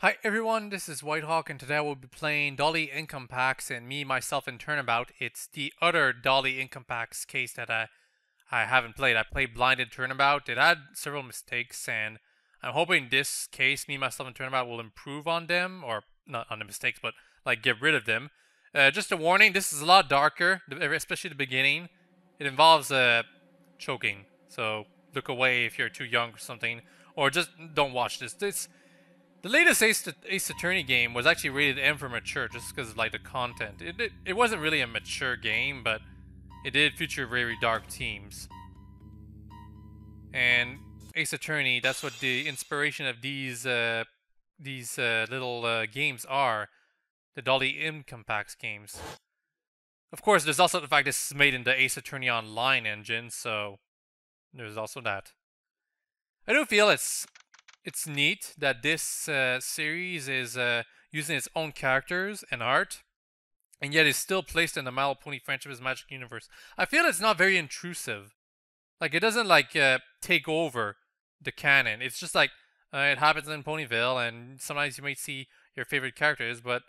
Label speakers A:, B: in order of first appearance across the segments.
A: Hi everyone, this is Whitehawk and today we'll be playing Doli Incapax and me, myself, and Turnabout. It's the other Doli Incapax case that I haven't played. I played Blinded Turnabout. It had several mistakes and I'm hoping this case, me, myself, and Turnabout will improve on them, or not on the mistakes, but like get rid of them. Just a warning, this is a lot darker, especially the beginning. It involves choking, so look away if you're too young or something, or just don't watch this. The latest Ace Attorney game was actually rated M for mature just because of like the content. It wasn't really a mature game, but it did feature very dark themes. And Ace Attorney, that's what the inspiration of these little games are. The Doli Incapax games. Of course, there's also the fact this is made in the Ace Attorney Online engine, so there's also that. I do feel it's neat that this series is using its own characters and art, and yet is still placed in the My Little Pony Friendship's Magic Universe. I feel it's not very intrusive. Like, it doesn't like take over the canon. It's just like it happens in Ponyville, and sometimes you might see your favorite characters, but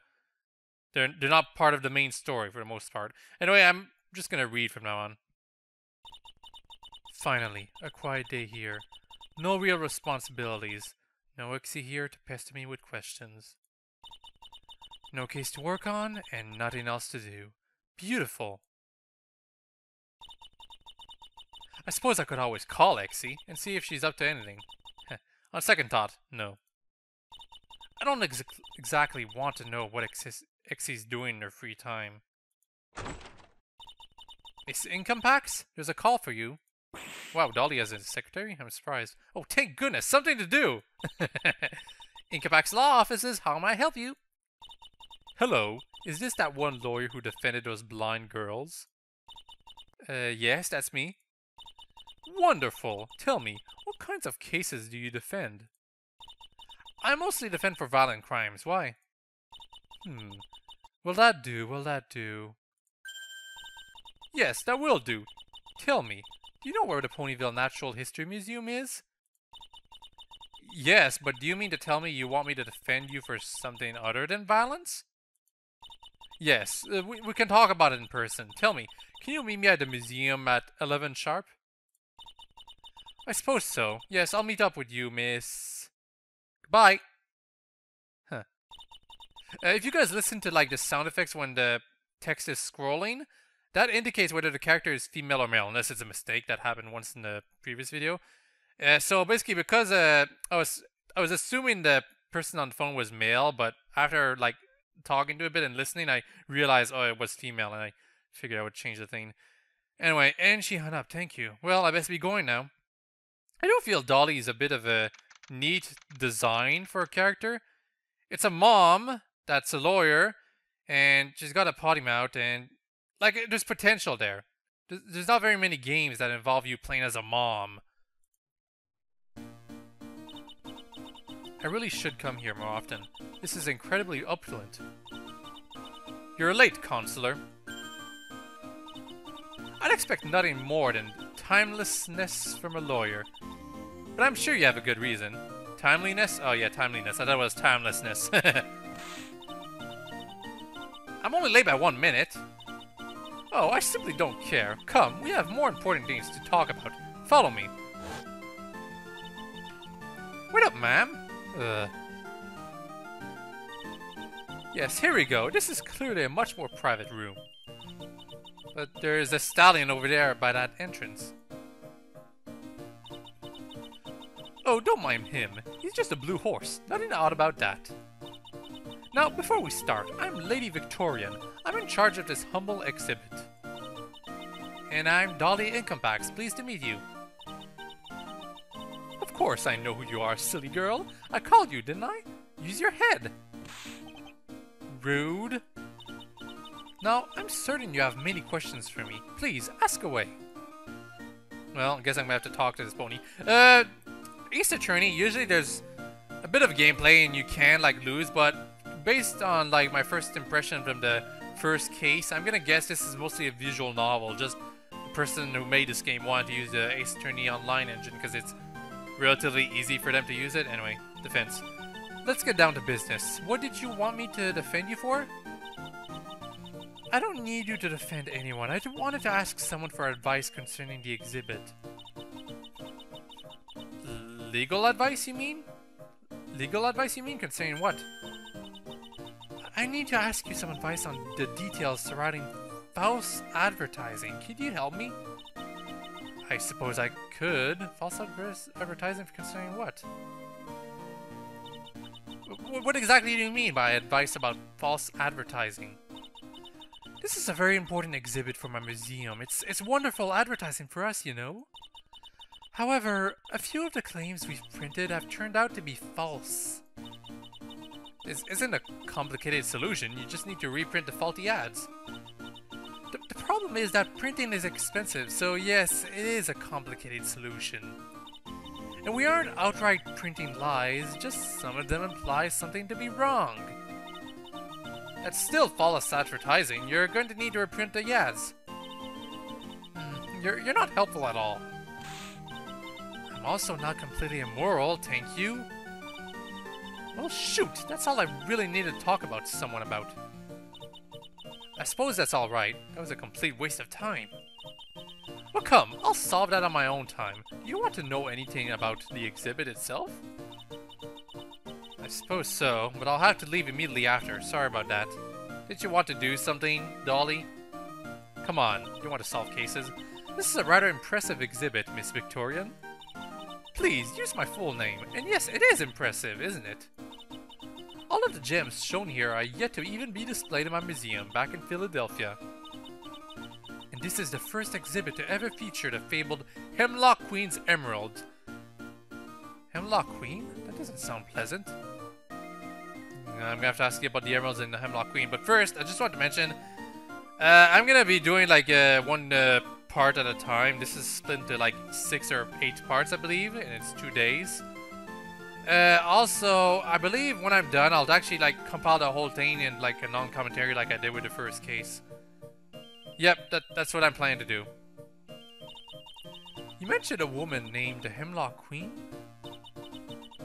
A: they're not part of the main story for the most part. Anyway, I'm just gonna read from now on. Finally, a quiet day here. No real responsibilities. No Ixie here to pester me with questions. No case to work on, and nothing else to do. Beautiful. I suppose I could always call Ixie and see if she's up to anything. On second thought, no. I don't exactly want to know what Ixie's doing in her free time. Miss Incapax? There's a call for you. Wow, Doli has a secretary? I'm surprised. Oh, thank goodness, something to do! Incapax Law Offices, how may I help you? Hello, is this that one lawyer who defended those blind girls? Yes, that's me. Wonderful. Tell me, what kinds of cases do you defend? I mostly defend for violent crimes. Why? Will that do? Will that do? Yes, that will do. Tell me, do you know where the Ponyville Natural History Museum is? Yes, but do you mean to tell me you want me to defend you for something other than violence? Yes, we can talk about it in person. Tell me, can you meet me at the museum at 11 sharp? I suppose so. Yes, I'll meet up with you, miss. Goodbye. Huh. If you guys listen to like the sound effects when the text is scrolling, that indicates whether the character is female or male, unless it's a mistake that happened once in the previous video. So basically, because I was assuming the person on the phone was male, but after like talking to a bit and listening, I realized, oh, it was female, and I figured I would change the thing. Anyway, and she hung up. Thank you. Well, I best be going now. I do feel Doli is a bit of a neat design for a character. It's a mom that's a lawyer, and she's got a potty mouth, and like, there's potential there. There's not very many games that involve you playing as a mom. I really should come here more often. This is incredibly opulent. You're late, Counselor. I'd expect nothing more than timelessness from a lawyer. But I'm sure you have a good reason. Timeliness? Oh yeah, timeliness. I thought it was timelessness. I'm only late by 1 minute. Oh, I simply don't care. Come, we have more important things to talk about. Follow me. Wait up, ma'am. Yes, here we go. This is clearly a much more private room. But there is a stallion over there by that entrance. Oh, don't mind him. He's just a blue horse. Nothing odd about that. Now, before we start, I'm Lady Victorian. I'm in charge of this humble exhibit. And I'm Doli Incapax. Pleased to meet you. Of course I know who you are, silly girl. I called you, didn't I? Use your head. Rude. Now, I'm certain you have many questions for me. Please, ask away. Well, I guess I'm gonna have to talk to this pony. Ace Attorney, usually there's a bit of gameplay and you can, like, lose, but based on, like, my first impression from the first case, I'm gonna guess this is mostly a visual novel. Just the person who made this game wanted to use the Ace Attorney Online engine because it's relatively easy for them to use it. Anyway, defense. let's get down to business. What did you want me to defend you for? I don't need you to defend anyone. I just wanted to ask someone for advice concerning the exhibit. Legal advice, you mean? Legal advice, you mean? Concerning what? I need to ask you some advice on the details surrounding false advertising. Could you help me? I suppose I could. False advertising concerning what? What exactly do you mean by advice about false advertising? This is a very important exhibit for my museum. It's wonderful advertising for us, you know. However, a few of the claims we've printed have turned out to be false. This isn't a complicated solution, you just need to reprint the faulty ads. The problem is that printing is expensive, so yes, it is a complicated solution. And we aren't outright printing lies, just some of them imply something to be wrong. That's still false advertising. You're going to need to reprint the ads. You're not helpful at all. I'm also not completely immoral, thank you. Well, shoot, that's all I really need to talk about someone about. I suppose that's alright. That was a complete waste of time. Well, come, I'll solve that on my own time. Do you want to know anything about the exhibit itself? I suppose so, but I'll have to leave immediately after. Sorry about that. Did you want to do something, Doli? Come on, you want to solve cases? This is a rather impressive exhibit, Miss Victorian. Please, use my full name. And yes, it is impressive, isn't it? All of the gems shown here are yet to even be displayed in my museum back in Philadelphia. And this is the first exhibit to ever feature the fabled Hemlock Queen's emerald. Hemlock Queen? That doesn't sound pleasant. I'm gonna have to ask you about the emeralds and the Hemlock Queen, but first, I just want to mention, I'm gonna be doing like one part at a time. This is split into like 6 or 8 parts, I believe, and it's 2 days. Also, I believe when I'm done, I'll actually like compile the whole thing in like a non-commentary like I did with the first case. Yep, that's what I'm planning to do. You mentioned a woman named the Hemlock Queen?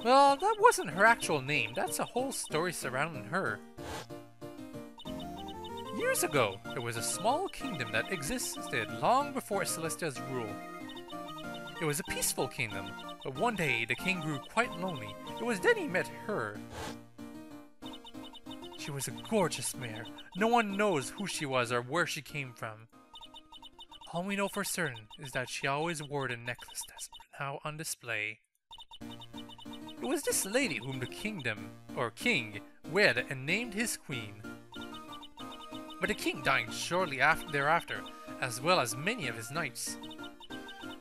A: Well, that wasn't her actual name. That's a whole story surrounding her. Years ago, there was a small kingdom that existed long before Celestia's rule. It was a peaceful kingdom, but one day the king grew quite lonely. It was then he met her. She was a gorgeous mare. No one knows who she was or where she came from. All we know for certain is that she always wore the necklace that's now on display. It was this lady whom the king wed and named his queen. But the king died shortly thereafter, as well as many of his knights.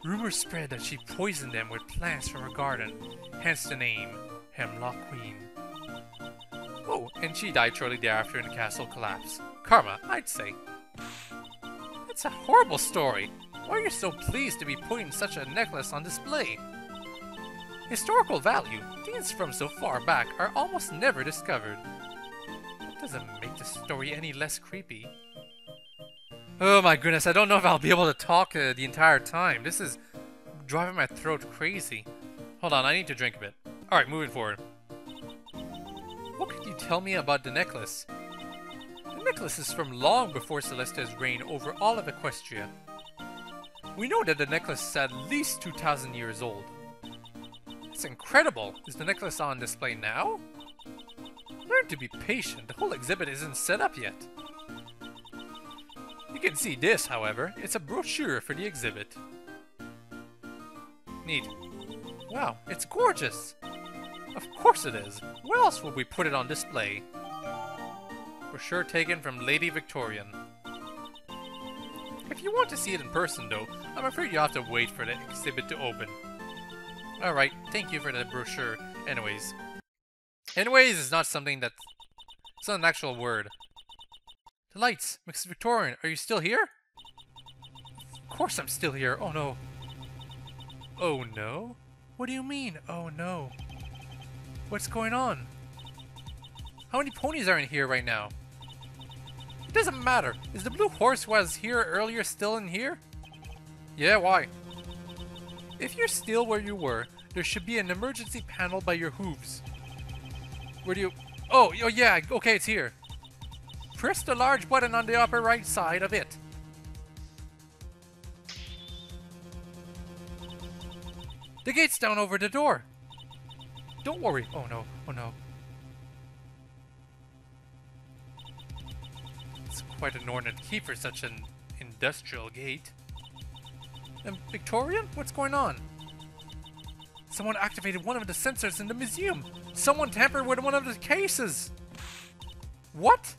A: Rumors spread that she poisoned them with plants from her garden, hence the name Hemlock Queen. Oh, and she died shortly thereafter in the castle collapse. Karma, I'd say. It's a horrible story. Why are you so pleased to be putting such a necklace on display? Historical value, things from so far back are almost never discovered. That doesn't make the story any less creepy. Oh my goodness, I don't know if I'll be able to talk the entire time. This is driving my throat crazy. Hold on, I need to drink a bit. Alright, moving forward. What could you tell me about the necklace? The necklace is from long before Celestia's reign over all of Equestria. We know that the necklace is at least 2,000 years old. It's incredible! Is the necklace on display now? Learn to be patient, the whole exhibit isn't set up yet. You can see this, however. It's a brochure for the exhibit. Neat. Wow, it's gorgeous! Of course it is. Where else would we put it on display? Brochure taken from Lady Victorian. If you want to see it in person, though, I'm afraid you have to wait for the exhibit to open. Alright, thank you for the brochure. Anyways. Anyways is not something that's... It's not an actual word. The lights! Mrs. Victorian, are you still here? Of course I'm still here. Oh no. Oh no? What do you mean, oh no? What's going on? How many ponies are in here right now? It doesn't matter. Is the blue horse who was here earlier still in here? Yeah, why? If you're still where you were, there should be an emergency panel by your hooves. Where do you... Oh, yeah, okay, it's here. Press the large button on the upper right side of it. The gate's down over the door. Don't worry. Oh no, oh no. It's quite an ornate key for such an industrial gate. Victorian? What's going on? Someone activated one of the sensors in the museum. Someone tampered with one of the cases. What?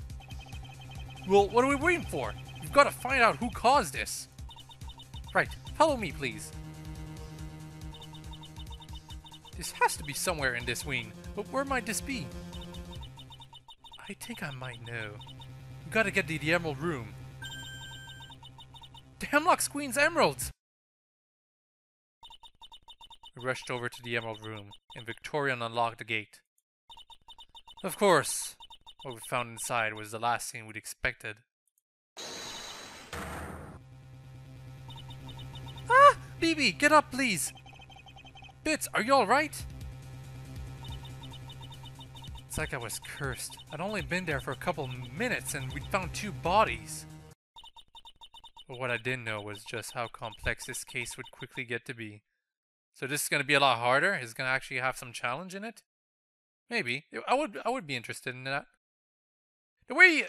A: Well, what are we waiting for? We've got to find out who caused this. Right, follow me, please. This has to be somewhere in this wing, but where might this be? I think I might know. We gotta get to the Emerald Room. The Hemlock Queen's emeralds! We rushed over to the Emerald Room, and Victorian unlocked the gate. Of course, what we found inside was the last thing we'd expected. Ah! BB, get up, please! Bits, are you alright? It's like I was cursed. I'd only been there for a couple minutes and we'd found 2 bodies. But what I didn't know was just how complex this case would quickly get to be. So this is going to be a lot harder? It's going to actually have some challenge in it? Maybe. I would be interested in that. The way...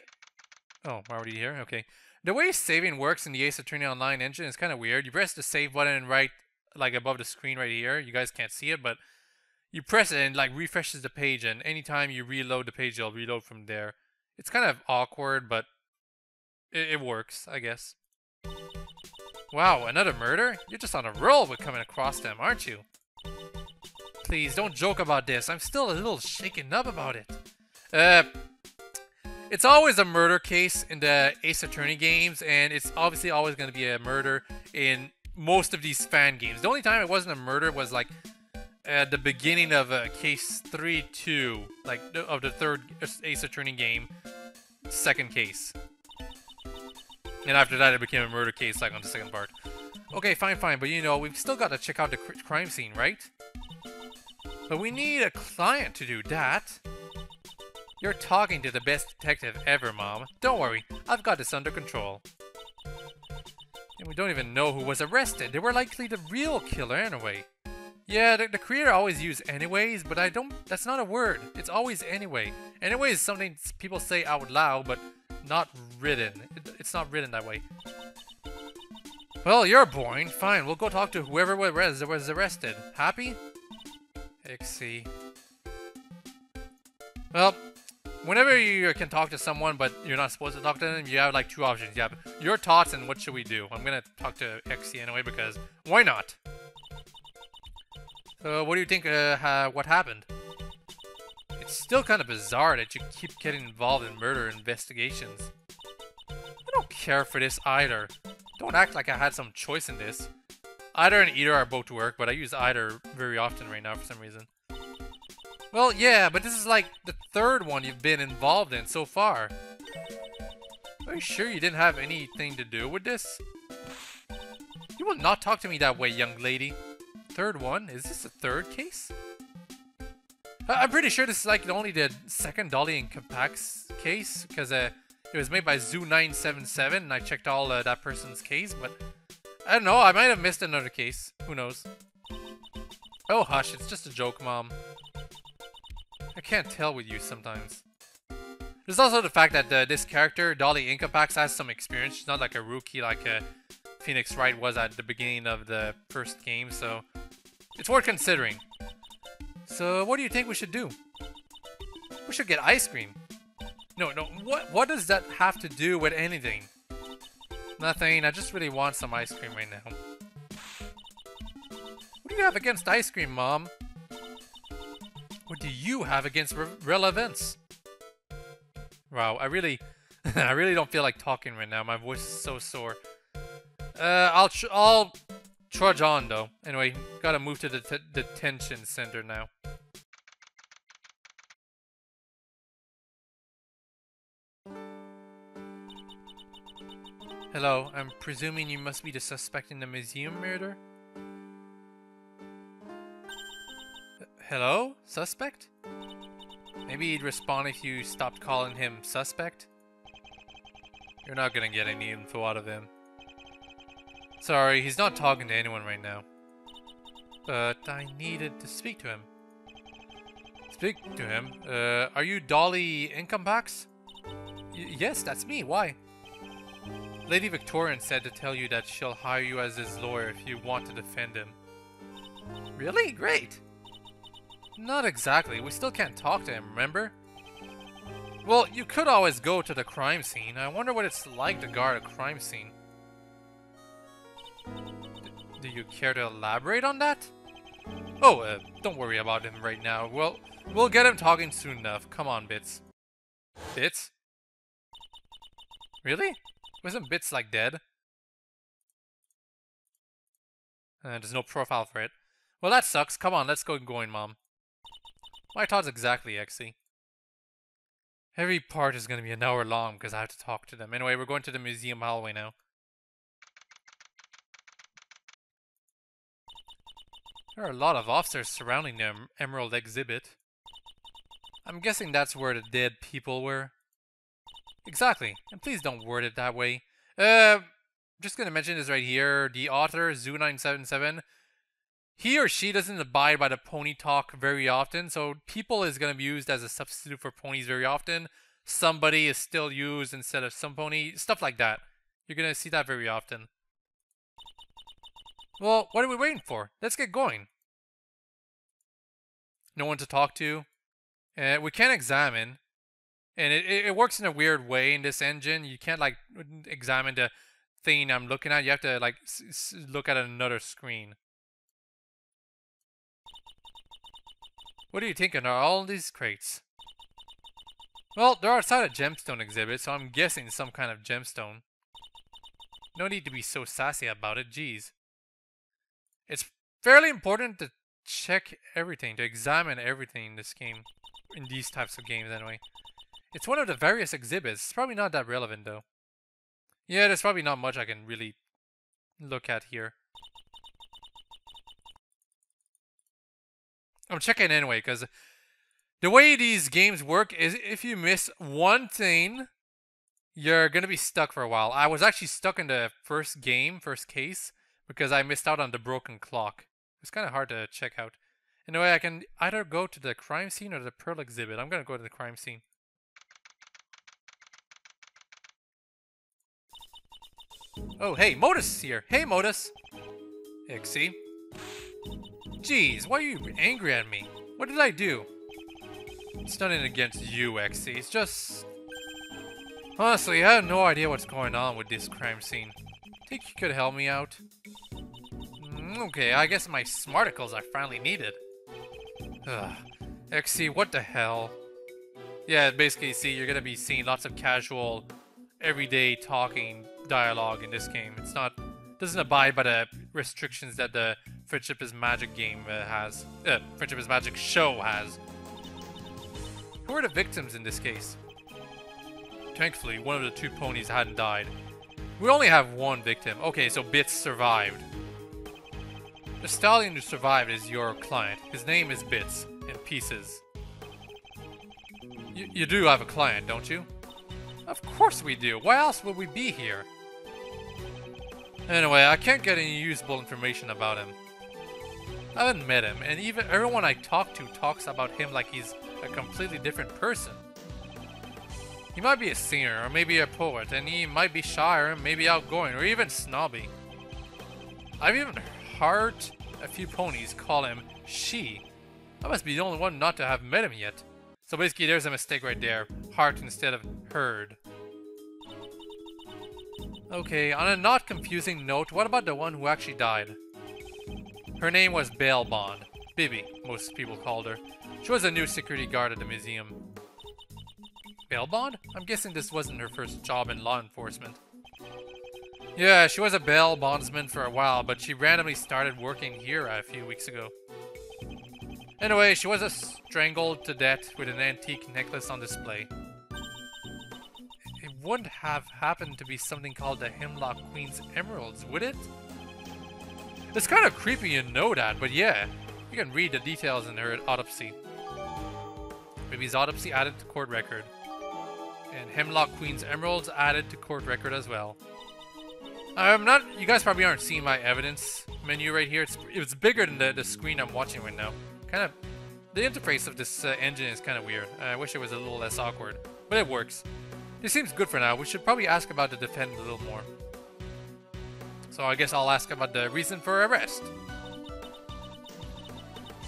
A: Oh, I'm already here? Okay. The way saving works in the Ace Attorney Online engine is kind of weird. You press the save button right, like above the screen right here. You guys can't see it, but you press it and like refreshes the page, and anytime you reload the page, it'll reload from there. It's kind of awkward, but it works, I guess. Wow, another murder? You're just on a roll with coming across them, aren't you? Please, don't joke about this. I'm still a little shaken up about it. It's always a murder case in the Ace Attorney games, and it's obviously always going to be a murder in most of these fan games. The only time it wasn't a murder was like at the beginning of case 3-2, like of the 3rd Ace Attorney game, 2nd case. And after that, it became a murder case, like on the 2nd part. Okay, fine, but you know, we've still got to check out the crime scene, right? But we need a client to do that. You're talking to the best detective ever, Mom. Don't worry, I've got this under control. And we don't even know who was arrested. They were likely the real killer anyway. Yeah, the creator always used anyways, but that's not a word. It's always anyway. Anyway is something people say out loud, but not written. It's not written that way. Well, you're boring. Fine, we'll go talk to whoever was arrested. Happy? XC. Well, whenever you can talk to someone, but you're not supposed to talk to them, you have like 2 options. You have your thoughts and what should we do. I'm gonna talk to XC anyway because why not? So, what do you think? What happened? It's still kind of bizarre that you keep getting involved in murder investigations. I don't care for this either. Don't act like I had some choice in this. Either and either are both work, but I use either very often right now for some reason. Well, yeah, but this is like the 3rd one you've been involved in so far. Are you sure you didn't have anything to do with this? You will not talk to me that way, young lady. 3rd one? Is this the 3rd case? I'm pretty sure this is like only the 2nd Doli Incapax case, because it was made by Zoo977, and I checked all that person's case, but I don't know, I might have missed another case. Who knows? Oh, hush, it's just a joke, Mom. I can't tell with you sometimes. There's also the fact that this character, Doli Incapax, has some experience. She's not like a rookie like Phoenix Wright was at the beginning of the 1st game, so it's worth considering. So, what do you think we should do? We should get ice cream. No, what does that have to do with anything? Nothing, I just really want some ice cream right now. What do you have against ice cream, Mom? What do you have against real events? Wow, I really don't feel like talking right now. My voice is so sore. I'll trudge on though. Anyway, gotta move to the detention center now. Hello, I'm presuming you must be the suspect in the museum murder? Hello? Suspect? Maybe he'd respond if you stopped calling him suspect? You're not gonna get any info out of him. Sorry, he's not talking to anyone right now. But I needed to speak to him. Speak to him? Are you Doli Incapax? Yes, that's me. Why? Lady Victorian said to tell you that she'll hire you as his lawyer if you want to defend him. Really? Great! Not exactly. We still can't talk to him, remember? Well, you could always go to the crime scene. I wonder what it's like to guard a crime scene. Do you care to elaborate on that? Oh, don't worry about him right now. Well, we'll get him talking soon enough. Come on, Bits. Bits? Really? Wasn't Bits like dead? There's no profile for it. Well, that sucks. Come on, let's go going, Mom. My thoughts exactly, Exy. Every part is going to be an hour long because I have to talk to them. Anyway, we're going to the museum hallway now. There are a lot of officers surrounding the Emerald exhibit. I'm guessing that's where the dead people were. Exactly, and please don't word it that way. Just gonna mention this right here. The author, Zoo977, he or she doesn't abide by the pony talk very often, so people is gonna be used as a substitute for ponies very often. Somebody is still used instead of some pony, stuff like that. You're gonna see that very often. Well, what are we waiting for? Let's get going. No one to talk to. We can't examine. And it works in a weird way in this engine. You can't, like, examine the thing I'm looking at. You have to, like, look at another screen. What are you thinking? Are all these crates? Well, they're outside a gemstone exhibit, so I'm guessing some kind of gemstone. No need to be so sassy about it, jeez. It's fairly important to check everything, to examine everything in this game. In these types of games, anyway. It's one of the various exhibits. It's probably not that relevant, though. Yeah, there's probably not much I can really look at here. I'm checking anyway, because the way these games work is if you miss one thing, you're going to be stuck for a while. I was actually stuck in the first case, because I missed out on the broken clock. It's kind of hard to check out. Anyway, I can either go to the crime scene or the Pearl exhibit. I'm going to go to the crime scene. Oh, hey, Modus is here. Hey, Modus. Ixie. Jeez, why are you angry at me? What did I do? It's nothing against you, Ixie. It's just... Honestly, I have no idea what's going on with this crime scene. Think you could help me out? Okay, I guess my smarticles are finally needed. Ugh. Ixie, what the hell? Yeah, basically, see, you're gonna be seeing lots of casual, everyday talking dialogue in this game. It's not... doesn't abide by the restrictions that the Friendship is Magic game has. Friendship is Magic show has. Who are the victims in this case? Thankfully, one of the two ponies hadn't died. We only have one victim. Okay, so Bits survived. The stallion who survived is your client. His name is Bits, in pieces. You do have a client, don't you? Of course we do. Why else would we be here? Anyway, I can't get any usable information about him. I haven't met him, and even everyone I talk to talks about him like he's a completely different person. He might be a singer, or maybe a poet, and he might be shy, or maybe outgoing, or even snobby. I've even heard a few ponies call him she. I must be the only one not to have met him yet. So basically there's a mistake right there. Heart instead of heard. Okay, on a not confusing note, what about the one who actually died? Her name was Bail Bond. Bibi, most people called her. She was a new security guard at the museum. Bail Bond? I'm guessing this wasn't her first job in law enforcement. Yeah, she was a bail bondsman for a while, but she randomly started working here a few weeks ago. Anyway, she was strangled to death with an antique necklace on display. It wouldn't have happened to be something called the Hemlock Queen's Emeralds, would it? It's kind of creepy you know that, but yeah, you can read the details in her autopsy. Baby's autopsy added to court record. And Hemlock Queen's emeralds added to court record as well. You guys probably aren't seeing my evidence menu right here. It's bigger than the screen I'm watching right now. The interface of this engine is kind of weird. I wish it was a little less awkward, but it works. This seems good for now. We should probably ask about the defendant a little more. So I guess I'll ask about the reason for arrest.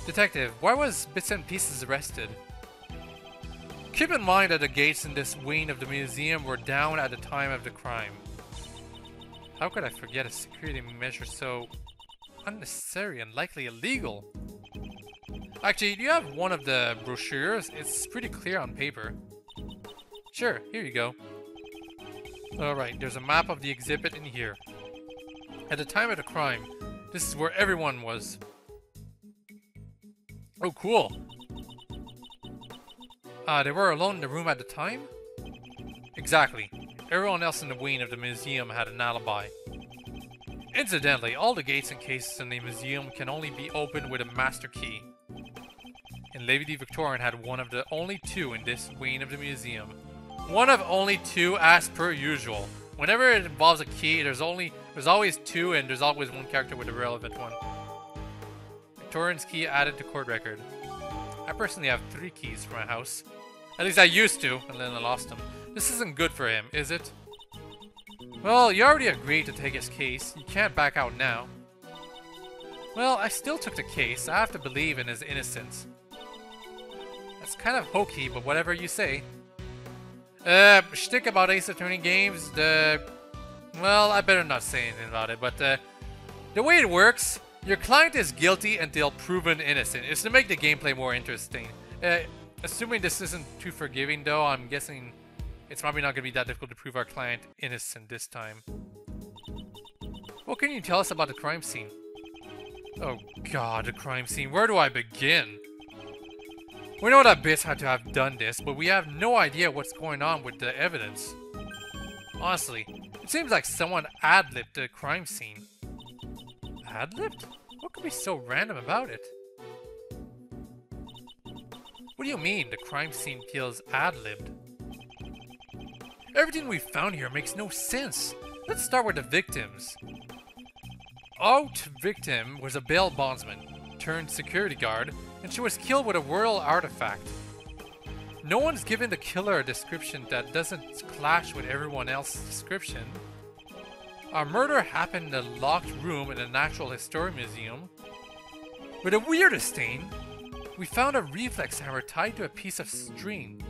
A: Detective, why was Bits and Pieces arrested? Keep in mind that the gates in this wing of the museum were down at the time of the crime. How could I forget a security measure so unnecessary and likely illegal? Actually, do you have one of the brochures? It's pretty clear on paper. Sure, here you go. Alright, there's a map of the exhibit in here. At the time of the crime, this is where everyone was. Oh, cool. They were alone in the room at the time? Exactly. Everyone else in the wing of the museum had an alibi. Incidentally, all the gates and cases in the museum can only be opened with a master key. And Lady Victorian had one of the only two in this wing of the museum. One of only two as per usual. Whenever it involves a key, there's always two and there's always one character with a relevant one. Victorian's key added to court record. I personally have 3 keys for my house. At least I used to, and then I lost them. This isn't good for him, is it? Well, you already agreed to take his case. You can't back out now. Well, I still took the case. I have to believe in his innocence. That's kind of hokey, but whatever you say. Shtick about Ace Attorney games, well, I better not say anything about it, but the way it works, your client is guilty until proven innocent. It's to make the gameplay more interesting. Assuming this isn't too forgiving, though, I'm guessing it's probably not going to be that difficult to prove our client innocent this time. What can you tell us about the crime scene? Oh god, the crime scene. Where do I begin? We know that Bits had to have done this, but we have no idea what's going on with the evidence. Honestly, it seems like someone ad-libbed the crime scene. Ad-libbed? What could be so random about it? What do you mean, the crime scene feels ad-libbed? Everything we found here makes no sense. Let's start with the victims. Our victim was a bail bondsman turned security guard, and she was killed with a royal artifact. No one's given the killer a description that doesn't clash with everyone else's description. Our murder happened in a locked room in a Natural History Museum. But the weirdest thing, we found a reflex hammer tied to a piece of string.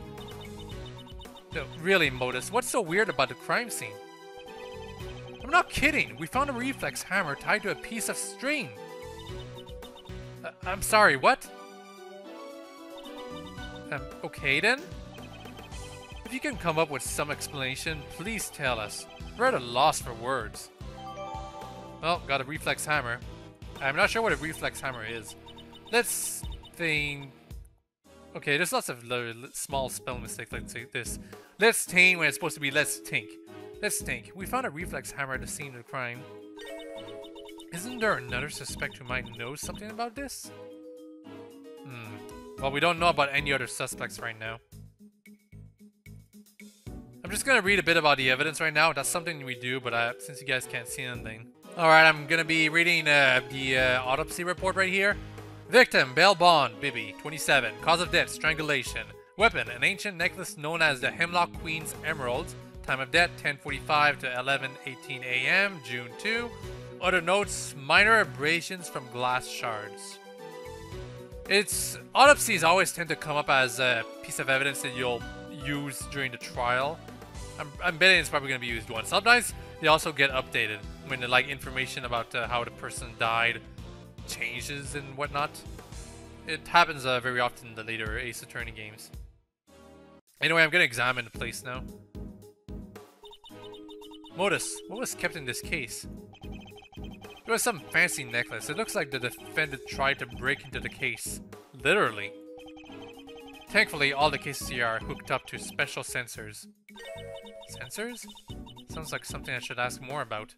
A: No, really, Modus, what's so weird about the crime scene? I'm not kidding, we found a reflex hammer tied to a piece of string. I'm sorry, what? Okay then? If you can come up with some explanation, please tell us. We're at a loss for words. Well, got a reflex hammer. I'm not sure what a reflex hammer is. Let's think... Okay, there's lots of small spell mistakes like this. Let's think when it's supposed to be let's think. Let's think. We found a reflex hammer at the scene of the crime. Isn't there another suspect who might know something about this? Well, we don't know about any other suspects right now. I'm just gonna read a bit about the evidence right now. That's something we do, but since you guys can't see anything. Alright, I'm gonna be reading the autopsy report right here. Victim, bail bond, Bibby, 27. Cause of death, strangulation. Weapon, an ancient necklace known as the Hemlock Queen's Emeralds. Time of death, 10:45 to 11:18 a.m., June 2. Other notes, minor abrasions from glass shards. Autopsies always tend to come up as a piece of evidence that you'll use during the trial. I'm betting it's probably going to be used once. Sometimes they also get updated when like information about how the person died changes and whatnot. It happens very often in the later Ace Attorney games. Anyway, I'm going to examine the place now. Modus, what was kept in this case? It was some fancy necklace. It looks like the defendant tried to break into the case. Literally. Thankfully, all the cases here are hooked up to special sensors. Sensors? Sounds like something I should ask more about.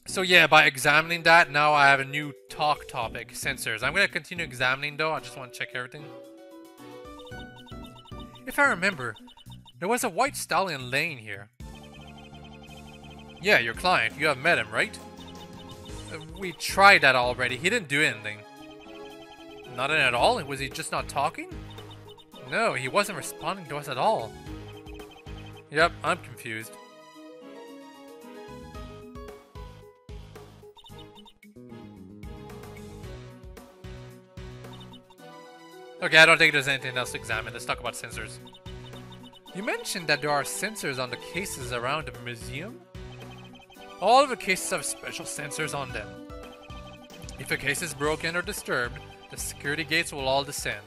A: So yeah, by examining that, now I have a new talk topic, sensors. I'm gonna continue examining though, I just want to check everything. If I remember, there was a white stallion laying here. Yeah, your client, you have met him, right? We tried that already, he didn't do anything. Not at all? Was he just not talking? No, he wasn't responding to us at all. Yep, I'm confused. Okay, I don't think there's anything else to examine. Let's talk about sensors. You mentioned that there are sensors on the cases around the museum? All of the cases have special sensors on them. If a case is broken or disturbed, the security gates will all descend.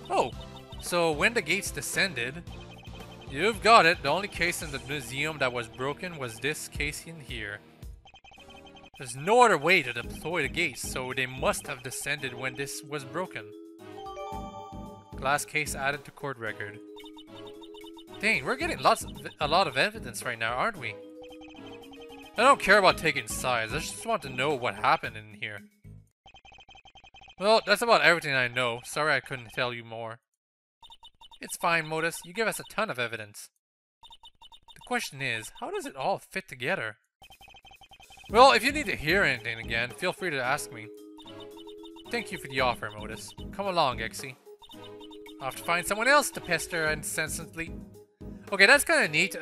A: Oh, so when the gates descended, you've got it. The only case in the museum that was broken was this case in here. There's no other way to deploy the gates, so they must have descended when this was broken. Glass case added to court record. Dang, we're getting a lot of evidence right now, aren't we? I don't care about taking sides, I just want to know what happened in here. Well, that's about everything I know. Sorry I couldn't tell you more. It's fine, Modus. You give us a ton of evidence. The question is, how does it all fit together? Well, if you need to hear anything again, feel free to ask me. Thank you for the offer, Modus. Come along, Exy. I'll have to find someone else to pester incessantly. Okay, that's kind of neat.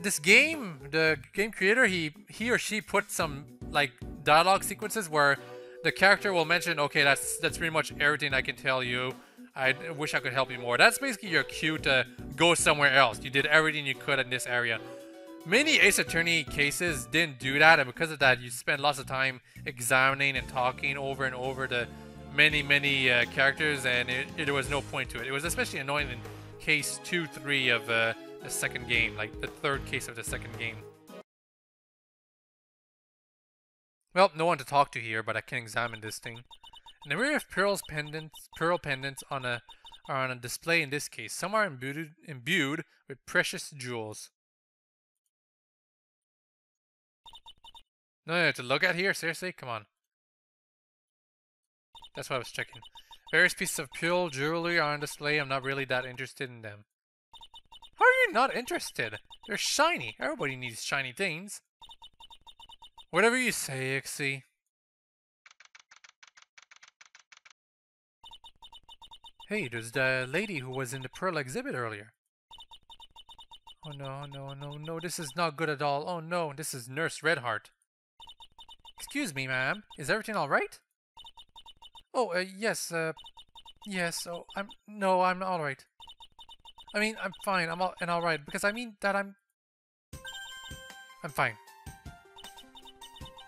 A: This game, the game creator, he or she put some like dialogue sequences where the character will mention, okay, that's pretty much everything I can tell you. I wish I could help you more. That's basically your cue to go somewhere else. You did everything you could in this area. Many Ace Attorney cases didn't do that, and because of that, you spend lots of time examining and talking over and over the many characters, and there was no point to it. It was especially annoying in case 2, 3 of the second game, like the third case of the second game. Well, no one to talk to here, but I can examine this thing. An array of pearl pendants are on a display in this case. Some are imbued with precious jewels. No, to look at here? Seriously? Come on. That's what I was checking. Various pieces of pearl jewelry are on display. I'm not really that interested in them. How are you not interested? They're shiny. Everybody needs shiny things. Whatever you say, Ixie. Hey, there's the lady who was in the pearl exhibit earlier. Oh no, this is not good at all. Oh no, this is Nurse Redheart. Excuse me, ma'am. Is everything alright? Oh, yes, yes. Oh, I'm alright. I mean, I'm fine. I'm alright. Because I mean that I'm fine.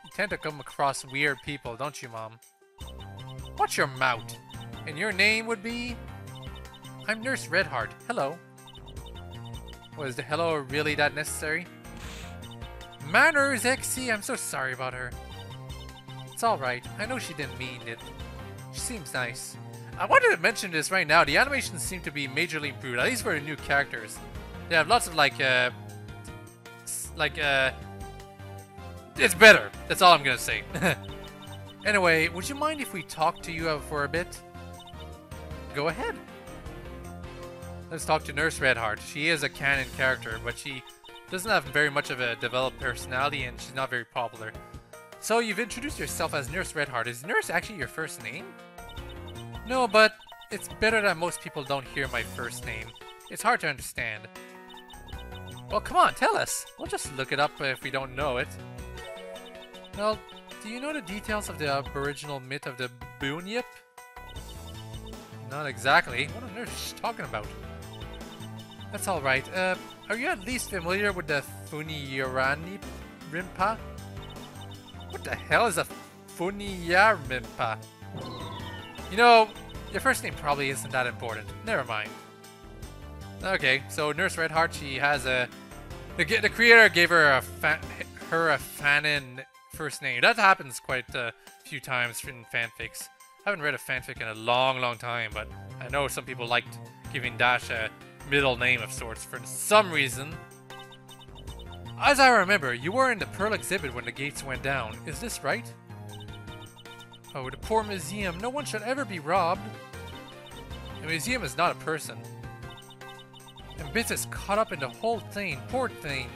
A: You tend to come across weird people, don't you, Mom? Watch your mouth. And your name would be? I'm Nurse Redheart. Hello. Was the hello really that necessary? Manners, Exy. I'm so sorry about her. It's alright. I know she didn't mean it. She seems nice. I wanted to mention this right now. The animations seem to be majorly improved, at least for the new characters. They have lots of it's better. That's all I'm gonna say. Anyway, would you mind if we talk to you for a bit? Go ahead. Let's talk to Nurse Redheart. She is a canon character, but she doesn't have very much of a developed personality, and she's not very popular. So you've introduced yourself as Nurse Redheart. Is Nurse actually your first name? No, but it's better that most people don't hear my first name. It's hard to understand. Well, come on, tell us. We'll just look it up if we don't know it. Well, do you know the details of the aboriginal myth of the Bunyip? Not exactly. What on earth is she talking about? That's alright. Are you at least familiar with the Funiyarani Rimpa? What the hell is a Funiyarrimpa? You know, your first name probably isn't that important. Never mind. Okay, so Nurse Redheart, she has a... The creator gave her a fanon first name. That happens quite a few times in fanfics. I haven't read a fanfic in a long time, but I know some people liked giving Dash a middle name of sorts for some reason. As I remember, you were in the Pearl exhibit when the gates went down. Is this right? Oh, the poor museum. No one should ever be robbed. The museum is not a person. And Bits is caught up in the whole thing. Poor thing.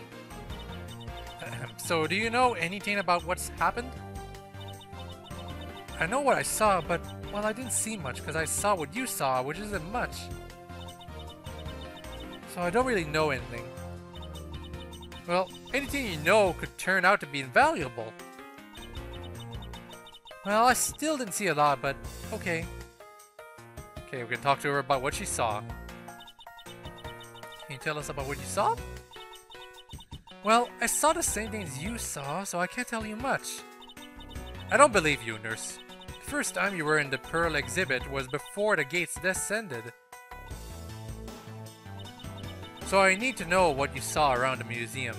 A: So, do you know anything about what's happened? I know what I saw, but, well, I didn't see much because I saw what you saw, which isn't much. So I don't really know anything. Well, anything you know could turn out to be invaluable. Well, I still didn't see a lot, but okay. Okay, we can talk to her about what she saw. Can you tell us about what you saw? Well, I saw the same things you saw, so I can't tell you much. I don't believe you, nurse. The first time you were in the Pearl exhibit was before the gates descended. So I need to know what you saw around the museum.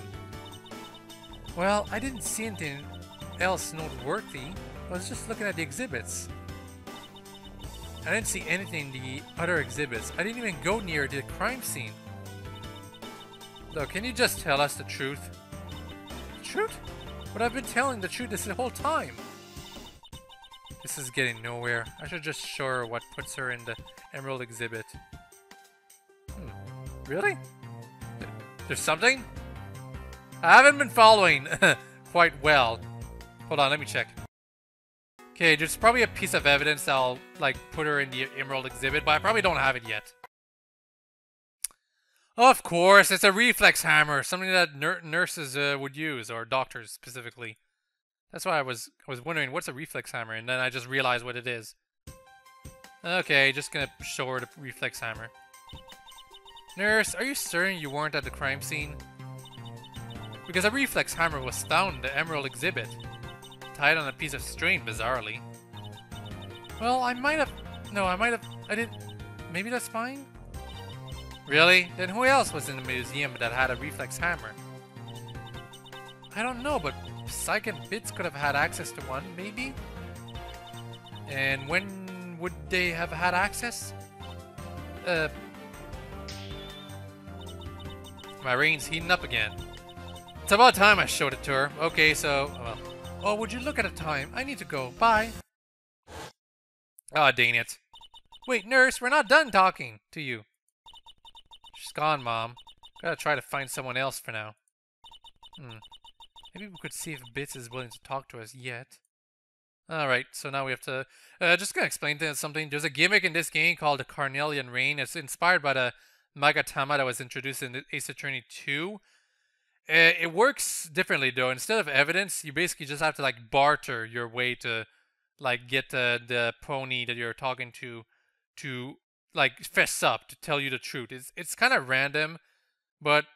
A: Well, I didn't see anything else noteworthy. I was just looking at the exhibits. I didn't see anything in the other exhibits. I didn't even go near the crime scene. Look, can you just tell us the truth? The truth? But I've been telling the truth this whole time. This is getting nowhere. I should just show her what puts her in the Emerald exhibit. Really? There's something? I haven't been following quite well. Hold on, let me check. Okay, there's probably a piece of evidence that'll, like, put her in the Emerald exhibit, but I probably don't have it yet. Of course, it's a reflex hammer, something that nurses would use, or doctors specifically. That's why I was wondering, what's a reflex hammer? And then I just realized what it is. Okay, just gonna show her the reflex hammer. Nurse, are you certain you weren't at the crime scene? Because a reflex hammer was found in the Emerald exhibit, tied on a piece of string, bizarrely. Well, I didn't... Maybe that's fine? Really? Then who else was in the museum that had a reflex hammer? I don't know, but Psych and Bits could have had access to one, maybe? And when would they have had access? My brain's heating up again. It's about time I showed it to her. Okay, so... well... oh, would you look at the time? I need to go. Bye. Ah, dang it. Wait, nurse, we're not done talking to you. She's gone, Mom. Gotta try to find someone else for now. Maybe we could see if Bits is willing to talk to us yet. Alright, so now we have to... just gonna explain something. There's a gimmick in this game called the Carnelian Rain. It's inspired by the Magatama that was introduced in Ace Attorney 2. It works differently, though. Instead of evidence, you basically just have to, like, barter your way to, like, get the pony that you're talking to, like, fess up, to tell you the truth. It's kind of random, but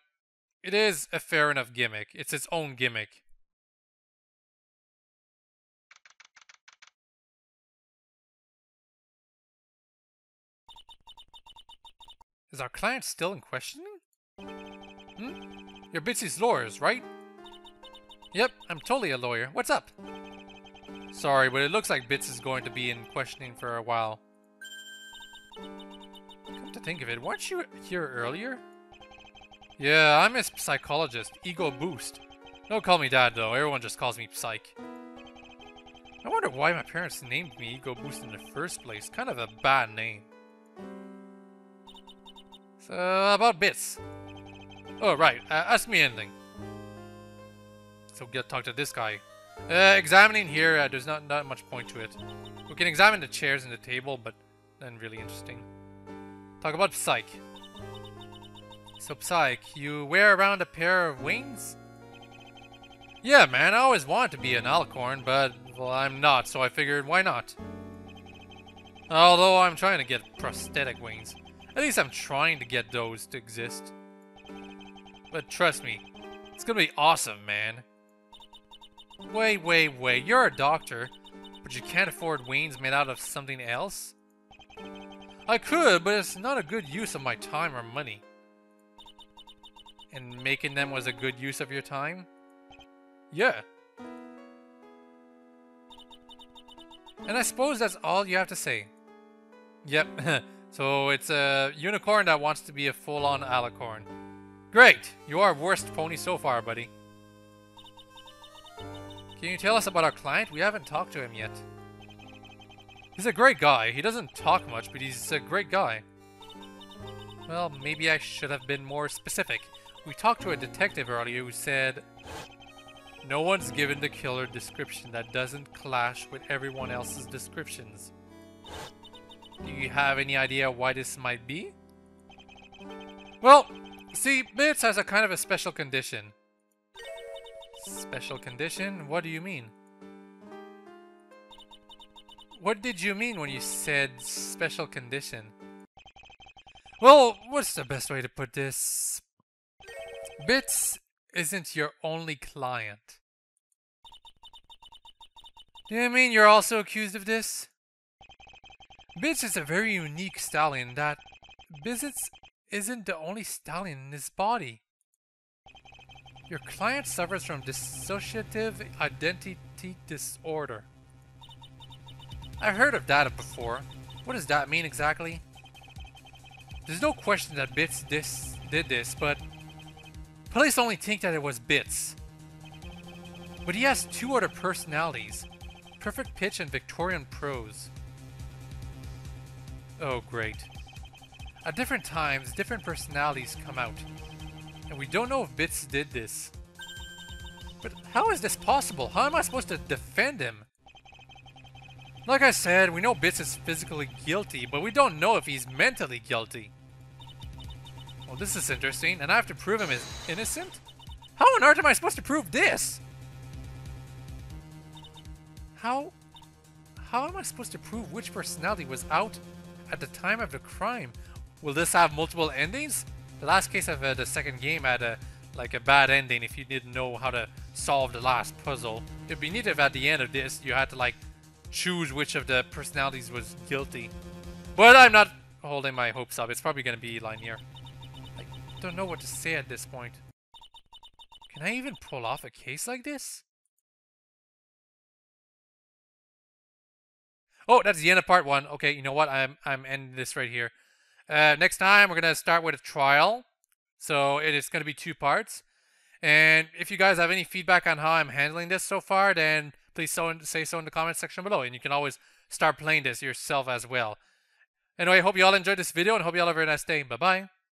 A: it is a fair enough gimmick. It's its own gimmick. Is our client still in questioning? You're Bitsy's lawyers, right? Yep, I'm totally a lawyer. What's up? Sorry, but it looks like Bits is going to be in questioning for a while. Come to think of it, weren't you here earlier? Yeah, I'm a psychologist. Ego boost. Don't call me that, though. Everyone just calls me Psych. I wonder why my parents named me Ego Boost in the first place. Kind of a bad name. So, about Bits. Oh, right. Ask me anything. So, we gotta talk to this guy. Examining here, there's not much point to it. We can examine the chairs and the table, but nothing really interesting. Talk about Psych. So, Psych, you wear around a pair of wings? Yeah, man, I always wanted to be an alicorn, but, well, I'm not, so I figured, why not? Although I'm trying to get prosthetic wings. At least I'm trying to get those to exist. But trust me, it's gonna be awesome, man. Wait, you're a doctor, but you can't afford wings made out of something else? I could, but it's not a good use of my time or money. And making them was a good use of your time? Yeah. And I suppose that's all you have to say. Yep. So it's a unicorn that wants to be a full-on alicorn. Great! You are worst pony so far, buddy. Can you tell us about our client? We haven't talked to him yet. He's a great guy. He doesn't talk much, but he's a great guy. Well, maybe I should have been more specific. We talked to a detective earlier who said no one's given the killer description that doesn't clash with everyone else's descriptions. Do you have any idea why this might be? Well, see, Bits has a kind of a special condition. Special condition? What do you mean? What did you mean when you said special condition? Well, what's the best way to put this? Bits isn't your only client. Do you mean you're also accused of this? Bits is a very unique stallion that Bits isn't the only stallion in his body. Your client suffers from dissociative identity disorder. I've heard of that before. What does that mean exactly? There's no question that Bits did this, but police only think that it was Bits. But he has two other personalities, Perfect Pitch and Victorian Prose. Oh, great. At different times, different personalities come out, and we don't know if Bits did this. But how is this possible? How am I supposed to defend him? Like I said, we know Bits is physically guilty, but we don't know if he's mentally guilty. Well, this is interesting, and I have to prove him is innocent? How on earth am I supposed to prove this? How am I supposed to prove which personality was out at the time of the crime? Will this have multiple endings? The last case of the second game had a bad ending if you didn't know how to solve the last puzzle. It'd be neat if at the end of this you had to like choose which of the personalities was guilty. But I'm not holding my hopes up. It's probably going to be linear. I don't know what to say at this point. Can I even pull off a case like this? Oh, that's the end of part 1. Okay, you know what? I'm ending this right here. Next time, we're going to start with a trial. So it is going to be 2 parts. And if you guys have any feedback on how I'm handling this so far, then please say so in the comment section below. And you can always start playing this yourself as well. Anyway, I hope you all enjoyed this video and hope you all have a very nice day. Bye-bye.